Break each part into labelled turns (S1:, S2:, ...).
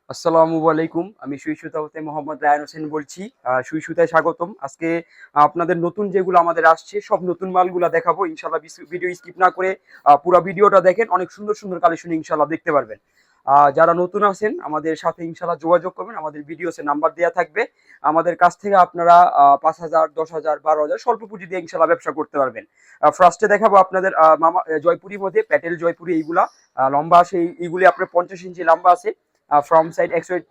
S1: আসসালামু আলাইকুম। আমি সুই সুতা হতে মোহাম্মদ রায়হান হোসেন বলছি। সুই সুতায় স্বাগতম। আজকে আপনাদের নতুন যেগুলো আমাদের আসছে সব নতুন মালগুলা দেখাবো। ইনশাআল্লাহ ভিডিও স্কিপ না করে পুরা ভিডিওটা দেখেন। অনেক সুন্দর সুন্দর কালেকশন ইনশাআল্লাহ দেখতে পারবেন। যারা নতুন আছেন আমাদের সাথে ইনশাআল্লাহ যোগাযোগ করবেন। আমাদের ভিডিওতে নাম্বার দেয়া থাকবে। আমাদের কাছ থেকে আপনারা ৫,০০০, ১০,০০০, ১২,০০০ স্বল্প পুঁজি দিয়ে ইনশাআল্লাহ ব্যবসা করতে পারবেন। ফার্স্টে দেখাবো আপনাদের মামা জয়পুরির মধ্যে প্যাটেল জয়পুরি এইগুলা লম্বা আছে। এইগুলি আপনার ৫০ ইঞ্চি লম্বা আছে। ফ্রম সাইড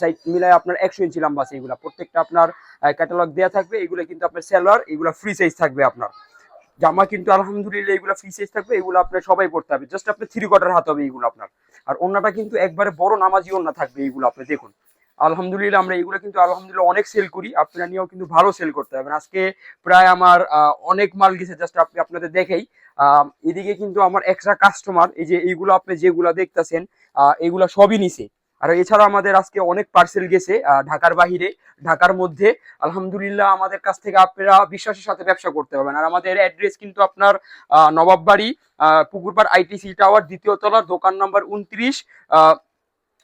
S1: সাইড মিলায় আপনার ১০০ ইঞ্চি লম্বা আছে। এগুলা প্রত্যেকটা আপনার ক্যাটালগ দেওয়া থাকবে। এগুলো কিন্তু আপনার সেলার, এগুলো ফ্রি সাইজ থাকবে। আপনার জামা কিন্তু আলহামদুলিল্লাহ এগুলো ফ্রি সাইজ থাকবে। এগুলো আপনার সবাই পড়তে হবে, জাস্ট আপনার 3/4 হাত হবে এইগুলো আপনার। আর ওন্নাটা কিন্তু একবারে বড় নামাজি ওন্না থাকবে। এইগুলো আপনি দেখুন, আলহামদুলিল্লাহ আমরা এগুলো কিন্তু আলহামদুলিল্লাহ অনেক সেল করি। আপনারা নিয়েও কিন্তু ভালো সেল করতে পারবেন। আজকে প্রায় আমার অনেক মাল গেছে, জাস্ট আপনি আপনাদের দেখেই। এদিকে কিন্তু আমার এক্সট্রা কাস্টমার এই যে এইগুলো আপনি যেগুলো দেখতেছেন এগুলো সবই নিছে। আর এছাড়া আমাদের আজকে অনেক পার্সেল গেছে ঢাকার বাহিরে, ঢাকার মধ্যে। আলহামদুলিল্লাহ আমাদের কাছ থেকে আপনারা বিশ্বাসের সাথে ব্যবসা করতে পারবেন। আর আমাদের অ্যাড্রেস কিন্তু আপনার নবাববাড়ি, পুকুরপাড় আইটিসি টাওয়ার, 2য় তলা, দোকান নাম্বার 29।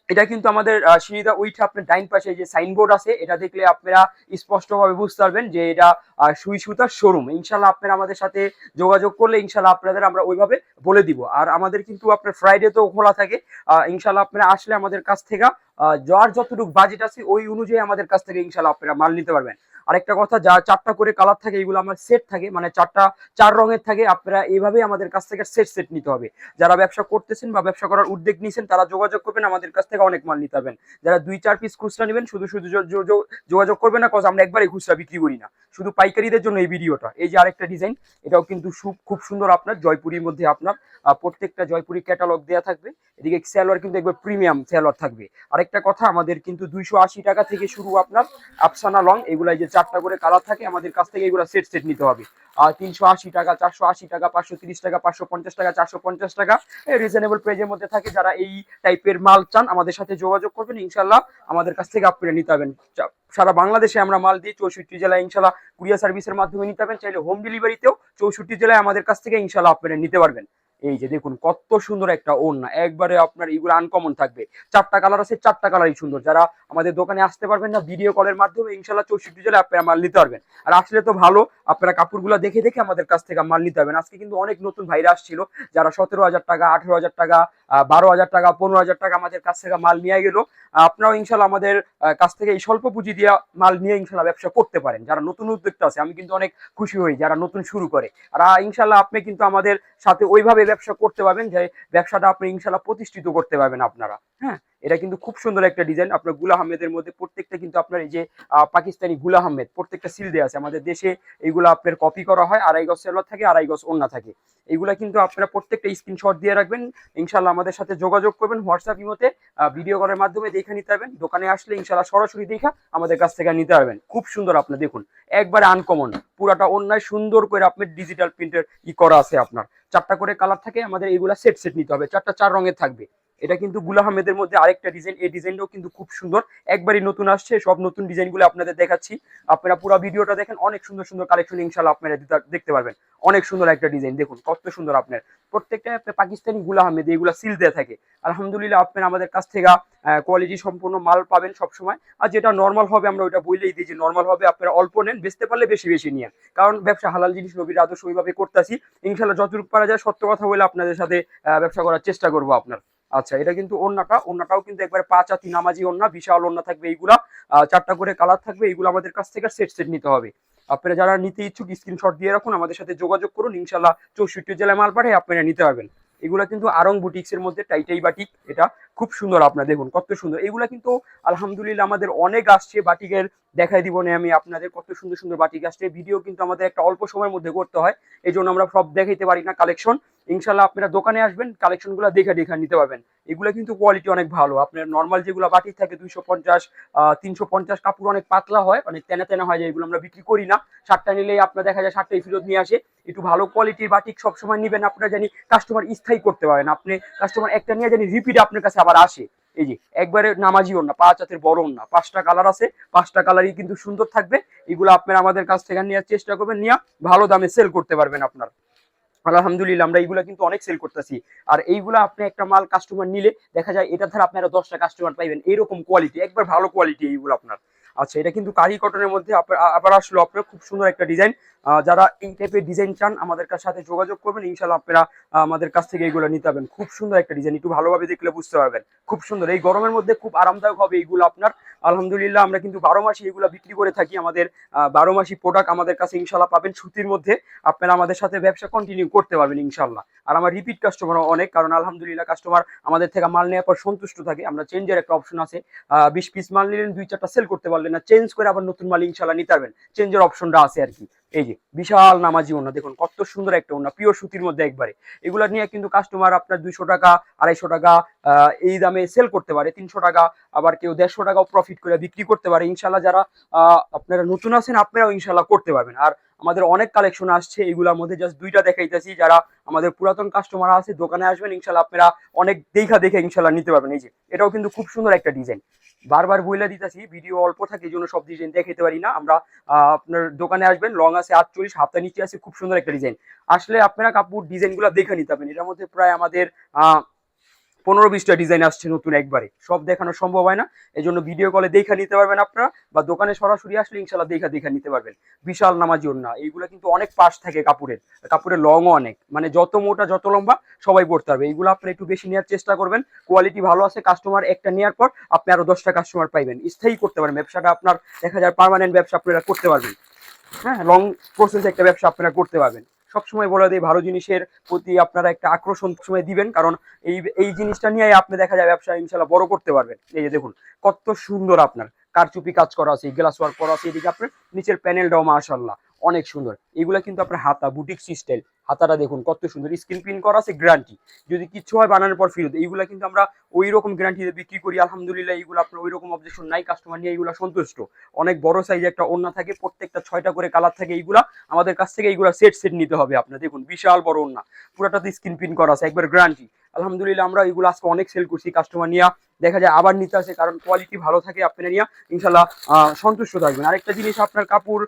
S1: এটা কিন্তু আমাদের সিঁড়িটা উইঠে আপনার ডাইন পাশে যে সাইনবোর্ড আছে, এটা দেখলে আপনারা স্পষ্টভাবে বুঝতে পারবেন যে এটা সুই সুতার শোরুম। ইনশাল্লাহ আপনারা আমাদের সাথে যোগাযোগ করলে ইনশাল্লাহ আপনাদের আমরা ওইভাবে বলে দিব। আর আমাদের কিন্তু আপনার ফ্রাইডে তো খোলা থাকে। ইনশাল্লাহ আপনারা আসলে আমাদের কাছ থেকে যার যতটুকু বাজেট আছে ওই অনুযায়ী আমাদের কাছ থেকে ইনশাল্লাহ আপনারা মাল নিতে পারবেন। আরেকটা কথা, যা 4টা করে কালার থাকে এগুলো আমার সেট থাকে, মানে 4 রঙের থাকে। আপনারা এইভাবেই আমাদের কাছ থেকে সেট সেট নিতে হবে। যারা ব্যবসা করতেছেন বা ব্যবসা করার উদ্যোগ নিয়েছেন তারা যোগাযোগ করবেন, আমাদের কাছ থেকে অনেক মাল নিতে পারবেন। যারা 2-4 পিস খুচরা নেবেন শুধু শুধু যোগাযোগ করবেন না, কজ আমরা একবারই খুচরা বিক্রি করি না, শুধু পাইকারিদের জন্য এই ভিডিওটা। এই যে আরেকটা ডিজাইন, এটাও কিন্তু খুব সুন্দর আপনার জয়পুরির মধ্যে। আপনার প্রত্যেকটা জয়পুরি ক্যাটালগ দেওয়া থাকবে। এদিকে সালোয়ার কিন্তু একবার প্রিমিয়াম সালোয়ার থাকবে। আরেকটা কথা, আমাদের কিন্তু 280 টাকা থেকে শুরু আপনার আফসানা লং। এগুলা যে 4টা করে কালার থাকে, আমাদের কাছ থেকে এগুলো সেট সেট নিতে হবে। 380 টাকা, 480 টাকা, 530 টাকা, 550 টাকা, 450 টাকা, রিজনেবল প্রাইজের মধ্যে থাকে। যারা এই টাইপের মাল চান আমাদের সাথে যোগাযোগ করবেন, ইনশাল্লাহ আমাদের কাছ থেকে আপনারা নিতে পারবেন। সারা বাংলাদেশে আমরা মাল দিই, 64 জেলায় ইনশাল্লাহ কুরিয়ার সার্ভিসের মাধ্যমে নিতে পারবেন। চাইলে হোম ডেলিভারিতেও 64 জেলায় আমাদের কাছ থেকে ইনশাল্লাহ আপনারা নিতে পারবেন। এই যে দেখুন কত সুন্দর একটা ওড়না, একবারে আপনার এগুলো আনকমন থাকবে। 4টা কালার আছে, 4টা কালারই সুন্দর। যারা আমাদের দোকানে আসতে পারবেন না, ভিডিও কলের মাধ্যমে ইনশাল্লাহ 64 জেলায় আপনারা মাল নিতে পারবেন। আর আসলে তো ভালো, আপনারা কাপড়গুলো দেখে দেখে আমাদের কাছ থেকে মাল নিতে পারবেন। আজকে কিন্তু অনেক নতুন ভাইরা আসছিল, যারা 17,000 টাকা, 18,000 টাকা, 12,000 টাকা, 15,000 টাকা আমাদের কাছ থেকে মাল নিয়ে গেল। আপনারাও ইনশাল্লাহ আমাদের কাছ থেকে এই স্বল্প পুঁজি দিয়ে মাল নিয়ে ইনশাল্লাহ ব্যবসা করতে পারেন। যারা নতুন উদ্যোক্তা আছে, আমি কিন্তু অনেক খুশি হই যারা নতুন শুরু করে। আর ইনশাল্লাহ আপনি কিন্তু আমাদের সাথে ওইভাবে ব্যবসা করতে পারবেন যে ব্যবসাটা আপনি ইনশাল্লাহ প্রতিষ্ঠিত করতে পারবেন আপনারা। হ্যাঁ, এটা কিন্তু খুব সুন্দর একটা ডিজাইন। আপনার গুলা আহমেদের মধ্যে প্রত্যেকটা কিন্তু আপনার এই যে পাকিস্তানি গুলা আহমেদ প্রত্যেকটা সিল দেওয়া আছে। আমাদের দেশে এইগুলো আপনার কপি করা হয়, 2.5 গজ সেলোয়ার থাকে, 2.5 গজ ওড়না থাকে। এইগুলা কিন্তু আপনারা প্রত্যেকটা স্ক্রিনশট দিয়ে রাখবেন। ইনশাল্লাহ আমাদের সাথে যোগাযোগ করবেন হোয়াটসঅ্যাপ ইমোতে, ভিডিও কলের মাধ্যমে দেখে নিতে পারবেন। দোকানে আসলে ইনশাল্লাহ সরাসরি দেখা আমাদের কাছ থেকে নিতে পারবেন। খুব সুন্দর, আপনি দেখুন একবারে আনকমন, পুরাটা অন্যায় সুন্দর করে আপনার ডিজিটাল প্রিন্টের করা আছে। আপনার 4টা করে কালার থাকে, আমাদের এইগুলা সেট সেট নিতে হবে। 4টা 4 রঙের থাকবে। এটা কিন্তু গুলা আহমেদের মধ্যে আরেকটা ডিজাইন, এই ডিজাইনটাও কিন্তু খুব সুন্দর, একবারই নতুন আসছে। সব নতুন ডিজাইনগুলো আপনাদের দেখাচ্ছি, আপনারা পুরো ভিডিওটা দেখেন। অনেক সুন্দর সুন্দর কালেকশন ইনশাল্লাহ আপনারা দেখতে পারবেন। অনেক সুন্দর একটা ডিজাইন, দেখুন কত সুন্দর। আপনার প্রত্যেকটা পাকিস্তানি গুলা আহমেদ এগুলা সিল দেওয়া থাকে। আলহামদুলিল্লাহ আপনারা আমাদের কাছ থেকে কোয়ালিটি সম্পূর্ণ মাল পাবেন সবসময়। আর যেটা নর্মাল হবে আমরা ওইটা বললেই দিই যে নর্মাল হবে, আপনারা অল্প নেন, বেচতে পারলে বেশি বেশি নিয়ে। কারণ ব্যবসা হালাল জিনিস, নবীর আদর্শ ওইভাবে করতেছি। ইনশাল্লাহ যতটুকু পারা যায় সত্য কথা বলে আপনাদের সাথে ব্যবসা করার চেষ্টা করবো আপনার। আচ্ছা, এটা কিন্তু ওড়নাটাও কিন্তু একবার 5 হাতি নামাজি ওড়না, বিশাল ওড়না থাকবে। এইগুলা 4টা করে কালার থাকবে। এইগুলো আমাদের কাছ থেকে সেট সেট নিতে হবে। আপনারা যারা নিতে ইচ্ছুক স্ক্রিনশট দিয়ে রাখুন, আমাদের সাথে যোগাযোগ করুন। ইনশাল্লাহ 64 জেলায় মাল পাঠিয়ে আপনারা নিতে পারবেন। এগুলা কিন্তু আরং বুটিক্স এর মধ্যে টাইটাই বাটিক, এটা খুব সুন্দর। আপনারা দেখুন কত সুন্দর। এগুলা কিন্তু আলহামদুলিল্লাহ আমাদের অনেক আসছে বাটিকের, দেখাই দিব না আমি আপনাদের কত সুন্দর সুন্দর বাটিক আসছে। ভিডিও কিন্তু আমাদের একটা অল্প সময়ের মধ্যে করতে হয়, এই জন্য আমরা সব দেখাইতে পারি না কালেকশন। ইনশাল্লাহ আপনারা দোকানে আসবেন, কালেকশন গুলো দেখে দেখে নিতে পারবেন। এগুলো কিন্তু কোয়ালিটি অনেক ভালো। আপনার নর্মাল যেগুলো বাটিক থাকে 250, 350, কাপড় অনেক পাতলা হয়, অনেক তেনা তেনা হয়, এগুলো আমরা বিক্রি করি না। 7টা নিলেই আপনার দেখা যায় 7টাই ফেরত নিয়ে আসে। একটু ভালো কোয়ালিটির বাটিক সবসময় নিবেন, আপনারা জানি কাস্টমার স্থায়ী করতে পারেন। আপনি কাস্টমার একটা নিয়ে জানি রিপিট আপনার কাছে আবার আসে। এই যে একবারে নামাজি ওড়না, 5 হাতের বড় ওড়না, 5টা কালার আছে, 5টা কালারই কিন্তু সুন্দর থাকবে। এগুলো আপনারা আমাদের কাছ থেকে নেওয়ার চেষ্টা করবেন, নিয়ে ভালো দামে সেল করতে পারবেন আপনার। আলহামদুলিল্লাহ আমরা এইগুলা কিন্তু অনেক সেল করতেছি। আর এইগুলা আপনি একটা মাল কাস্টমার নিলে দেখা যায় এটা ধারা আপনারা 10টা কাস্টমার পাইবেন, এরকম কোয়ালিটি, একবার ভালো কোয়ালিটি এইগুলো আপনার। আচ্ছা, এটা কিন্তু কারি কটনের মধ্যে আবার আসলো আপনার খুব সুন্দর একটা ডিজাইন। যারা এই টাইপের ডিজাইন চান আমাদের সাথে যোগাযোগ করবেন, ইনশাল্লাহ আপনারা আমাদের কাছ থেকে এইগুলো নিতে পারবেন। খুব সুন্দর একটা ডিজাইন, একটু ভালোভাবে দেখলে বুঝতে পারবেন। খুব সুন্দর, এই গরমের মধ্যে খুব আরামদায়ক হবে এইগুলো আপনার। আলহামদুলিল্লাহ আমরা কিন্তু 12 মাসই এগুলো বিক্রি করে থাকি। আমাদের 12 মাসি প্রোডাক্ট আমাদের কাছে ইনশাল্লাহ পাবেন সুতির মধ্যে। আপনারা আমাদের সাথে ব্যবসা কন্টিনিউ করতে পারবেন ইনশাল্লাহ। আর আমার রিপিট কাস্টমার অনেক, কারণ আলহামদুলিল্লাহ কাস্টমার আমাদের থেকে মাল নেওয়ার পর সন্তুষ্ট থাকে। আমরা চেঞ্জের একটা অপশন আছে, 20 পিস মাল নিলেন 2-4টা সেল করতে পারলেন না, চেঞ্জ করে আবার নতুন মাল ইনশাল্লাহ নিতে পারবেন, চেঞ্জের অপশনটা আছে আর কি। এই যে বিশাল নামাজি ওড়না দেখুন, কত সুন্দর একটা ওড়না, পিওর সুতির মধ্যে একবারে। এগুলা নিয়ে কিন্তু কাস্টমার আপনার 200 টাকা 250 টাকা এই দামে সেল করতে পারে, 300 টাকা, আবার কেউ 150 টাকাও প্রফিট করে বিক্রি করতে পারে ইনশাল্লাহ। যারা আপনারা নতুন আছেন আপনারাও ইনশাল্লাহ করতে পারবেন। আর আমাদের অনেক কালেকশন আসছে, এইগুলোর মধ্যে জাস্ট 2টা দেখাইতেছি। যারা আমাদের পুরাতন কাস্টমার আছে দোকানে আসবেন ইনশাল্লাহ আপনারা অনেক দেখে ইনশাল্লাহ নিতে পারবেন। এই যে এটাও কিন্তু খুব সুন্দর একটা ডিজাইন, বারবার বইলা দিতেছি ভিডিও অল্প থাকে এই জন্য সব ডিজাইন দেখাইতে পারি না আমরা। আপনার দোকানে আসবেন, লং আছে 48, হাফটা নিচে আছে, খুব সুন্দর একটা ডিজাইন। আসলে আপনারা কাপড় ডিজাইন গুলা দেখে নিতে পারবেন। এটার মধ্যে প্রায় আমাদের 15-20টা ডিজাইন আসছে নতুন, একবারে সব দেখানো সম্ভব হয় না, এই জন্য ভিডিও কলে দেখা নিতে পারবেন আপনারা, বা দোকানে সরাসরি আসলে ইনশাল্লাহ দেখা নিতে পারবেন। বিশাল নামাজি ওড়না, এইগুলা কিন্তু অনেক পাশ থাকে কাপড়ের লংও অনেক, মানে যত মোটা যত লম্বা সবাই পড়তে পারবে। এইগুলো আপনি একটু বেশি নেওয়ার চেষ্টা করবেন, কোয়ালিটি ভালো আছে, কাস্টমার একটা নেওয়ার পর আপনি আরো 10টা কাস্টমার পাইবেন, স্থায়ী করতে পারেন ব্যবসাটা আপনার। দেখা যায় পার্মানেন্ট ব্যবসা আপনারা করতে পারবেন। হ্যাঁ, লং প্রসেস একটা ব্যবসা আপনারা করতে পারবেন। সবসময় বলে দিই ভালো জিনিসের প্রতি আপনারা একটা আকর্ষণ সময় দিবেন, কারণ এই এই জিনিসটা নিয়ে আপনি দেখা যায় ব্যবসা ইনশাল্লাহ বড় করতে পারবেন। এই যে দেখুন কত সুন্দর আপনার কারচুপি কাজ করা আছে, গ্লাস ওয়ার্ক করা আছে, এদিকে আপনার নিচের প্যানেলটাও মাশাআল্লাহ অনেক সুন্দর। এগুলা কিন্তু আপনার হাতা বুটিক স্টাইল, হাতাটা দেখুন কত সুন্দর, স্ক্রিন প্রিন্ট করা আছে, গ্যারান্টি যদি কিছু হয় বানানোর পর ফেরত। এইগুলা কিন্তু আমরা ওই রকম গ্যারান্টিতে বিক্রি করি আলহামদুলিল্লাহ। এইগুলো আপনার ওই রকম অবজেকশন নাই, কাস্টমার নিয়ে এইগুলো সন্তুষ্ট। অনেক বড় সাইজে একটা ওড়না থাকে, প্রত্যেকটা 6টা করে কালার থাকে। এইগুলা আমাদের কাছ থেকে এইগুলা সেট নিতে হবে আপনার। দেখুন বিশাল বড় ওড়না, পুরোটাতে স্ক্রিন প্রিন্ট করা আছে, একবার গ্যারান্টি। আলহামদুলিল্লাহ আমরা এইগুলো আজকে অনেক সেল করছি, কাস্টমার নিয়ে দেখা যায় আবার নিতে আসে, কারণ কোয়ালিটি ভালো থাকে। আপনারা নিয়ে ইনশাল্লাহ সন্তুষ্ট থাকবেন। আরেকটা জিনিস, আপনার কাপড়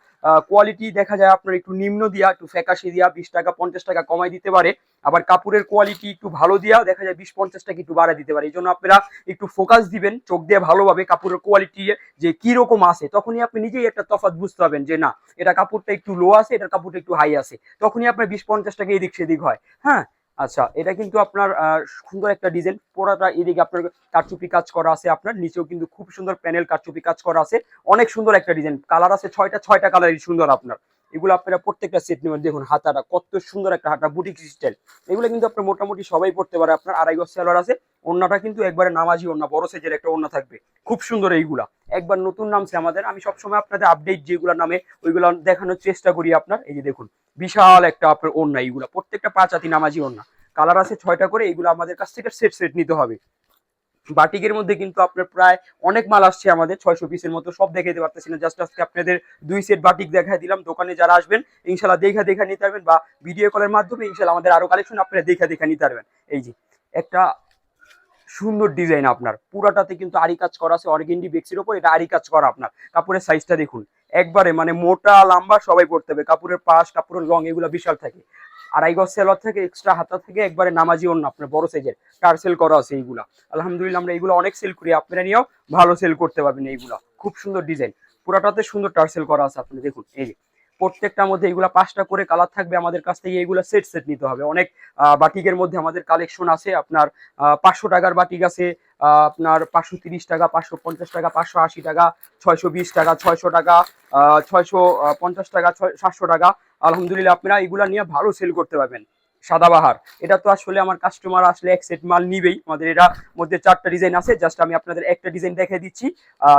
S1: কোয়ালিটি দেখা যায় আপনার একটু নিম্ন দিয়া, একটু ফ্যাকাশি দিয়া 20 টাকা 50 টাকা কমাই দিতে পারে, আবার কাপড়ের কোয়ালিটি একটু ভালো দিয়া দেখা যায় 20-50 টাকা একটু বাড়ায় দিতে পারে। এই জন্য আপনারা একটু ফোকাস দিবেন চোখ দিয়ে ভালোভাবে কাপড়ের কোয়ালিটি যে কি রকম আছে, তখনই আপনি নিজেই একটা তফাৎ বুঝতে পারবেন যে না এটা কাপড়টা একটু লো আছে, এটার কাপড়টা একটু হাই আছে, তখনই আপনার 20-50 টাকা এদিক সেদিক হয়। হ্যাঁ, আচ্ছা, এটা কিন্তু আপনার সুন্দর একটা ডিজাইন, পুরোটা এদিকে আপনার কারচুপি কাজ করা আছে, আপনার নিচেও কিন্তু খুব সুন্দর প্যানেল কারচুপি কাজ করা আছে, অনেক সুন্দর একটা ডিজাইন। কালার আছে 6টা কালারই সুন্দর আপনার। এগুলো আপনারা প্রত্যেকটা সেট নেবেন। দেখুন হাতাটা কত সুন্দর একটা হাতা, বুটিক স্টাইল। এগুলো কিন্তু আপনার মোটামুটি সবাই পড়তে পারে। আপনার 2.5 গজ সেলার আছে, ওড়নাটা কিন্তু একবারে নামাজি ওড়না, বড় সাইজের একটা ওড়না থাকবে, খুব সুন্দর। এইগুলা একবার নতুন নামছে আমাদের, আমি সবসময় আপনাদের আপডেট যেগুলো নামে ওইগুলো দেখানোর চেষ্টা করি আপনার। এই যে দেখুন বিশাল একটা আপনার ওড়না, এইগুলা প্রত্যেকটা 5 হাতি নামাজি ওড়না, কালার আছে 6টা করে। এইগুলো আমাদের কাছ থেকে সেট নিতে হবে। বাটিকের মধ্যে কিন্তু আপনার প্রায় অনেক মাল আসছে আমাদের, 600 পিসের মতো, সব দেখাইতে পারতেছি না, জাস্ট আজকে আপনাদের 2 সেট বাটিক দেখাই দিলাম। দোকানে যারা আসবেন ইনশাল্লাহ দেখা নিতে পারবেন, বা ভিডিও কলের মাধ্যমে ইনশাল্লাহ আমাদের আরো কালেকশন আপনারা দেখা নিতে পারবেন। এই যে একটা সুন্দর ডিজাইন, আপনার পুরাটাতে কিন্তু আরি কাজ করা আছে, অর্গেন্ডি বেক্সির উপর এটা আরি কাজ করা। আপনার কাপড়ের সাইজটা দেখুন, একবারে মানে মোটা লম্বা সবাই পড়তে হবে। কাপড়ের পাশ কাপড়ের রং এগুলো বিশাল থাকে, 2.5 গজ সেলর থেকে এক্সট্রা হাতা থেকে একবারে নামাজি ওড়না আপনার বড় সাইজের টার্সেল করা আছে। এইগুলা আলহামদুলিল্লাহ আমরা এইগুলো অনেক সেল করি, আপনারা নিয়েও ভালো সেল করতে পারবেন। এইগুলা খুব সুন্দর ডিজাইন, পুরাটাতে সুন্দর টার্সেল করা আছে। আপনি দেখুন এই যে প্রত্যেকটার মধ্যে এইগুলা 5টা করে কালার থাকবে। আমাদের কাছ থেকে এইগুলা সেট নিতে হবে। অনেক বাটিকের মধ্যে আমাদের কালেকশন আছে, আপনার 500 টাকার বাটিক আছে, আপনার 530 টাকা, 550 টাকা, 580 টাকা, 620 টাকা, 600 টাকা, 650 টাকা, 700 টাকা। আলহামদুলিল্লাহ আপনারা এগুলা নিয়ে ভালো সেল করতে পারবেন। সাদাবাহার, এটা তো আসলে আমার কাস্টমার আসলে এক সেট মাল নিবেই। আমাদের এটা মধ্যে 4টা ডিজাইন আছে, জাস্ট আমি আপনাদের একটা ডিজাইন দেখিয়ে দিচ্ছি।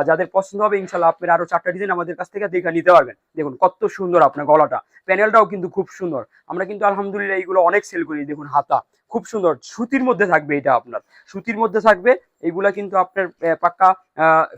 S1: যাদের পছন্দ হবে ইনশাল্লাহ আপনারা আরো 4টা ডিজাইন আমাদের কাছ থেকে দেখে নিতে পারবেন। দেখুন কত সুন্দর আপনার গলাটা, প্যানেলটাও কিন্তু খুব সুন্দর। আমরা কিন্তু আলহামদুলিল্লাহ এইগুলো অনেক সেল করি। দেখুন হাতা খুব সুন্দর, সুতির মধ্যে থাকবে, এটা আপনার সুতির মধ্যে থাকবে। এইগুলা কিন্তু আপনার পাক্কা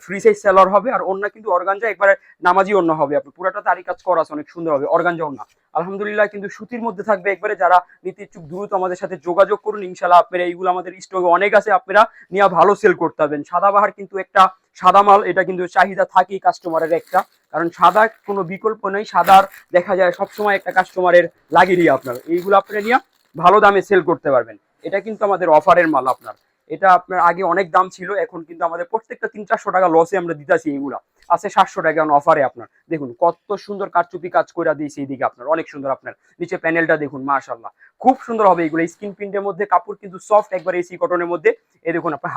S1: ফ্রি সাইজ সেলর হবে। আর ওড়না কিন্তু অর্গানজা একবারে নামাজি ওড়না হবে, আপনার পুরাটা তারি কাজ করা আছে, অনেক সুন্দর হবে অর্গানজা ওড়না। আলহামদুলিল্লাহ কিন্তু সুতির মধ্যে থাকবে একবারে। যারা নিতে ইচ্ছুক দ্রুত আমাদের সাথে যোগাযোগ করুন ইনশাল্লাহ। আপনারা এইগুলো আমাদের স্টকে অনেক আছে, আপনারা নিয়ে ভালো সেল করতে পারবেন। সাদাবাহার কিন্তু একটা সাদা মাল, এটা কিন্তু চাহিদা থাকেই কাস্টমারের একটা। কারণ সাদা কোনো বিকল্প নেই, সাদার দেখা যায় সবসময় একটা কাস্টমারের লাগেরই আপনার। এইগুলো আপনারা নিয়ে ভালো দামে সেল করতে পারবেন। এটা কিন্তু আমাদের অফারের মাল আপনার। এটা আপনার আগে অনেক দাম ছিল, এখন কিন্তু আমাদের প্রত্যেকটা 300-400 টাকা লসে আমরা দিতেছি। এইগুলা আছে 700 টাকা অফারে আপনার। দেখুন কত সুন্দর কারচুপি কাজ করে দিয়েছি এইদিকে আপনার, অনেক সুন্দর। আপনার নিচে প্যানেলটা দেখুন, মাশাআল্লাহ খুব সুন্দর হবে এইগুলো। স্কিন প্রিন্টের মধ্যে কাপড় কিন্তু সফট একবার এসি কটনের মধ্যে। এই দেখুন আপনার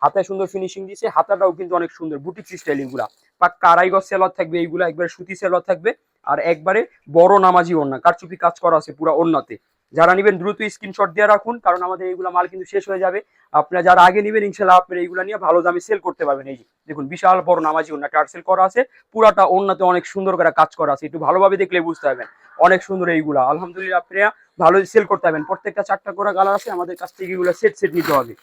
S1: হাতায় সুন্দর ফিনিশিং দিয়েছে, হাতাটাও কিন্তু অনেক সুন্দর বুটিক স্টাইল। এগুলা পাক্কা আড়াই গজ সেলর থাকবে, এইগুলা একবার সুতি সেলর থাকবে। আর একবারে বড় নামাজি ওড়না, কারচুপি কাজ করা আছে পুরো ওড়নাতে। যারা নেবেন দ্রুত স্ক্রিনশট দিয়ে রাখুন, কারণ আমাদের এইগুলা মাল কিন্তু শেষ হয়ে যাবে। আপনারা যারা আগে নেবেন ইনশাল্লাহ আপনারা এইগুলা নিয়ে ভালো দামে সেল করতে পারবেন। এই যে দেখুন বিশাল বড় নামাজি ওড়না টার্সেল করা আছে, পুরাটা ওড়নাতে অনেক সুন্দর করে কাজ করা আছে। একটু ভালোভাবে দেখলে বুঝতে পারবেন, অনেক সুন্দর এইগুলা। আলহামদুলিল্লাহ আপনারা ভালো সেল করতে পারবেন। প্রত্যেকটা 4টা করে কালার আছে, আমাদের কাছ থেকে এগুলো সেট নিতে হবে।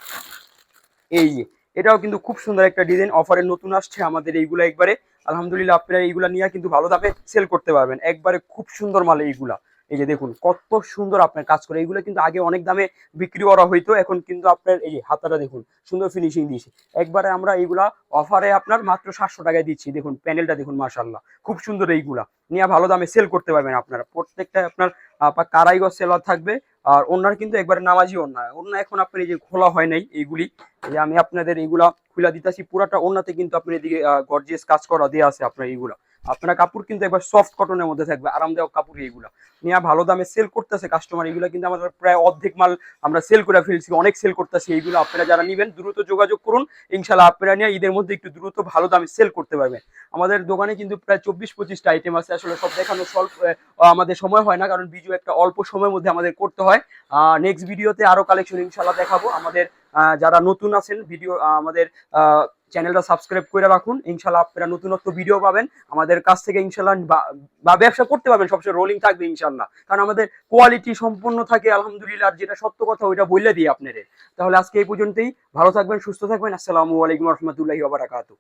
S1: এই যে এটাও কিন্তু খুব সুন্দর একটা ডিজাইন, অফারে নতুন আসছে আমাদের এইগুলা। একবারে আলহামদুলিল্লাহ আপনারা এইগুলা নিয়ে কিন্তু ভালো দামে সেল করতে পারবেন। একবারে খুব সুন্দর মাল এইগুলা। এই যে দেখুন কত সুন্দর আপনার কাজ করে। এইগুলো কিন্তু আগে অনেক দামে বিক্রি করা হইতো, এখন কিন্তু আপনার এই যে হাতাটা দেখুন সুন্দর ফিনিশিং দিয়েছে। একবারে আমরা এইগুলা অফারে আপনার মাত্র 700 টাকায় দিচ্ছি। দেখুন প্যানেলটা দেখুন, মাশাআল্লাহ খুব সুন্দর। এইগুলা নিয়ে ভালো দামে সেল করতে পারবেন আপনারা। প্রত্যেকটা আপনার কারাইগজ সেলার থাকবে। আর ওনার কিন্তু একবারে নামাজি ওড়না এখন আপনার এই যে খোলা হয় নাই এইগুলি, যে আমি আপনাদের এইগুলা খুলা দিতেছি। পুরাটা ওড়নাতে কিন্তু আপনার এদিকে গর্জিয়াস কাজ করা দেওয়া আছে আপনার। এইগুলা আপনার কাপড় কিন্তু একবার সফট কটনের মধ্যে থাকবে, আরামদায়ক কাপড়। এইগুলা নিয়ে ভালো দামে সেল করতেছে কাস্টমার। এইগুলা কিন্তু আমাদের প্রায় অর্ধেক মাল আমরা সেল করে ফেলছি, অনেক সেল করতেছি। এইগুলো আপনারা যারা নেবেন দ্রুত যোগাযোগ করুন, ইনশাল্লাহ আপনারা নিয়ে ঈদের মধ্যে একটু দ্রুত ভালো দামে সেল করতে পারবেন। আমাদের দোকানে কিন্তু প্রায় 24-25টা আইটেম আছে, আসলে সব দেখানো আমাদের সময় হয় না, কারণ ভিডিও একটা অল্প সময়ের মধ্যে আমাদের করতে হয়। নেক্সট ভিডিওতে আরো কালেকশন ইনশাল্লাহ দেখাবো। আমাদের যারা নতুন আছেন ভিডিও আমাদের চ্যানেলটা সাবস্ক্রাইব করে রাখুন, ইনশাল্লাহ আপনারা নতুনত্ব ভিডিও পাবেন আমাদের কাছ থেকে ইনশাল্লাহ। বা ব্যবসা করতে পারবেন, সবসময় রোলিং থাকবে ইনশাল্লাহ, কারণ আমাদের কোয়ালিটি সম্পূর্ণ থাকে আলহামদুলিল্লাহ। আর যেটা সত্য কথা ওইটা বললে দিই আপনাদের। তাহলে আজকে এই পর্যন্তই, ভালো থাকবেন, সুস্থ থাকবেন। আসসালামু আলাইকুম রহমতুল্লাহি ওয়া বারাকাতুহু।